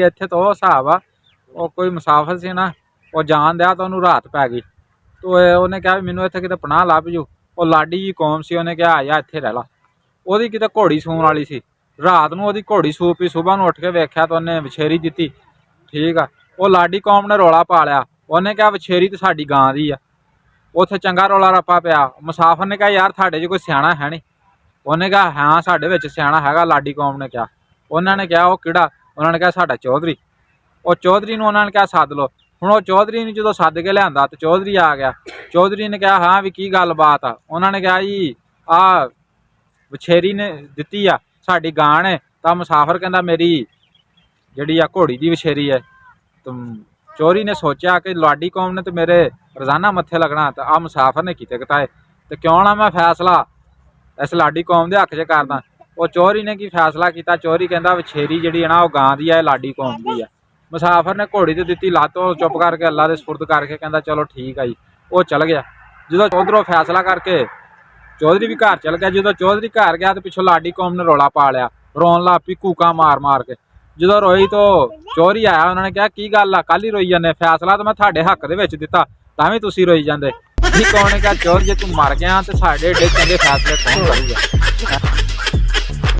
ਇੱਥੇ ਤਾਂ ਉਹ ਹਿਸਾਬ ਆ, ਉਹ ਕੋਈ ਮੁਸਾਫਰ ਸੀ ਨਾ, ਉਹ ਜਾਣ ਦਿਆ ਤਾਂ ਉਹਨੂੰ ਰਾਤ ਪੈ ਗਈ। ਤੇ ਉਹਨੇ ਕਿਹਾ ਵੀ ਮੈਨੂੰ ਇੱਥੇ ਕਿਤੇ ਪਨਾਹ ਲੱਭ ਜੂ। ਉਹ ਲਾਡੀ ਜੀ ਕੌਮ ਸੀ, ਉਹਨੇ ਕਿਹਾ ਆ ਜਾ ਇੱਥੇ ਰਹਿ ਲਾ। ਉਹਦੀ ਕਿਤੇ ਘੋੜੀ ਸੂਣ ਵਾਲੀ ਸੀ, ਰਾਤ ਨੂੰ ਉਹਦੀ ਘੋੜੀ ਸੂ ਪਈ। ਸੁਬਾਹ ਨੂੰ ਉੱਠ ਕੇ ਵੇਖਿਆ ਤਾਂ ਉਹਨੇ ਵਿਛੇਰੀ ਦਿੱਤੀ। ਠੀਕ ਆ, ਉਹ ਲਾਡੀ ਕੌਮ ਨੇ ਰੌਲਾ ਪਾ ਲਿਆ। ਉਹਨੇ ਕਿਹਾ ਵਿਛੇਰੀ ਤਾਂ ਸਾਡੀ ਗਾਂ ਦੀ ਆ। ਉੱਥੇ ਚੰਗਾ ਰੌਲਾ ਰੱਪਾ ਪਿਆ। ਮੁਸਾਫਰ ਨੇ ਕਿਹਾ ਯਾਰ ਤੁਹਾਡੇ 'ਚ ਕੋਈ ਸਿਆਣਾ ਹੈ ਨਹੀਂ? ਉਹਨੇ ਕਿਹਾ ਹਾਂ ਸਾਡੇ ਵਿੱਚ ਸਿਆਣਾ ਹੈਗਾ। ਲਾਡੀ ਕੌਮ ਨੇ ਕਿਹਾ। ਉਹਨਾਂ ਨੇ ਕਿਹਾ ਉਹ ਕਿਹੜਾ? ਉਹਨਾਂ ਨੇ ਕਿਹਾ ਸਾਡਾ ਚੌਧਰੀ। ਉਹ ਚੌਧਰੀ ਨੂੰ ਉਹਨਾਂ ਨੇ ਕਿਹਾ ਸੱਦ ਲਓ। ਹੁਣ ਉਹ ਚੌਧਰੀ ਨੂੰ ਜਦੋਂ ਸੱਦ ਕੇ ਲਿਆਂਦਾ ਤਾਂ ਚੌਧਰੀ ਆ ਗਿਆ। ਚੌਧਰੀ ਨੇ ਕਿਹਾ ਹਾਂ ਵੀ ਕੀ ਗੱਲਬਾਤ ਆ? ਉਹਨਾਂ ਨੇ ਕਿਹਾ ਜੀ ਆਹ ਵਿਛੇਰੀ ਨੇ ਦਿੱਤੀ ਆ, ਸਾਡੀ ਗਾਂ ਨੇ। ਤਾਂ ਮੁਸਾਫਰ ਕਹਿੰਦਾ ਮੇਰੀ ਜਿਹੜੀ ਆ ਘੋੜੀ ਦੀ ਵਿਛੇਰੀ ਹੈ। ਚੋਰੀ ਨੇ ਸੋਚਿਆ ਕਿ ਲਾਡੀ ਕੌਮ ਨੇ ਤੇ ਮੇਰੇ ਰੋਜ਼ਾਨਾ ਮੱਥੇ ਲੱਗਣਾ, ਤੇ ਆ ਮੁਸਾਫਰ ਨੇ ਕੀਤੇ ਕਤਾਏ, ਤੇ ਕਿਉਂ ਨਾ ਮੈਂ ਫੈਸਲਾ ਇਸ ਲਾਡੀ ਕੌਮ ਦੇ ਹੱਕ 'ਚ ਕਰਦਾ। ਉਹ ਚੋਰੀ ਨੇ ਕੀ ਫੈਸਲਾ ਕੀਤਾ? ਚੋਰੀ ਕਹਿੰਦਾ ਵਿਛੇਰੀ ਜਿਹੜੀ ਹੈ ਨਾ ਉਹ ਗਾਂ ਦੀ ਹੈ, ਲਾਡੀ ਕੌਮ ਦੀ ਆ। ਮੁਸਾਫਰ ਨੇ ਘੋੜੀ ਤੇ ਦਿੱਤੀ ਲੱਤ, ਉਹ ਚੁੱਪ ਕਰਕੇ ਅੱਲਾ ਦੇ ਸਪੁਰਦ ਕਰਕੇ ਕਹਿੰਦਾ ਚਲੋ ਠੀਕ ਆ ਜੀ। ਉਹ ਚਲ ਗਿਆ। ਜਦੋਂ ਉਧਰੋਂ ਫੈਸਲਾ ਕਰਕੇ ਚੌਧਰੀ ਵੀ ਘਰ ਚਲ ਗਿਆ। ਜਦੋਂ ਚੌਧਰੀ ਘਰ ਗਿਆ ਤੇ ਪਿੱਛੋਂ ਲਾਡੀ ਕੌਮ ਨੇ ਰੌਲਾ ਪਾ ਲਿਆ, ਰੋਣ ਲੱਗ ਪਈ ਕੂਕਾਂ ਮਾਰ ਮਾਰ ਕੇ। ਜਦੋਂ ਰੋਈ ਤਾਂ ਚੌਧਰੀ ਆਇਆ। ਉਹਨਾਂ ਨੇ ਕਿਹਾ ਕੀ ਗੱਲ ਆ, ਕੱਲ ਹੀ ਰੋਈ ਜਾਂਦੇ? ਫੈਸਲਾ ਤਾਂ ਮੈਂ ਤੁਹਾਡੇ ਹੱਕ ਦੇ ਵਿੱਚ ਦਿੱਤਾ, ਤਾਂ ਵੀ ਤੁਸੀਂ ਰੋਈ ਜਾਂਦੇ। ਠੀਕ ਕੌਣ ਨੇ ਕਿਹਾ ਚੌਧਰੀ ਜੇ ਤੂੰ ਮਰ ਗਿਆ ਤੇ ਸਾਡੇ ਏਡੇ ਚੰਗੇ ਫੈਸਲੇ ਕੌਣ ਕਰੂਗਾ?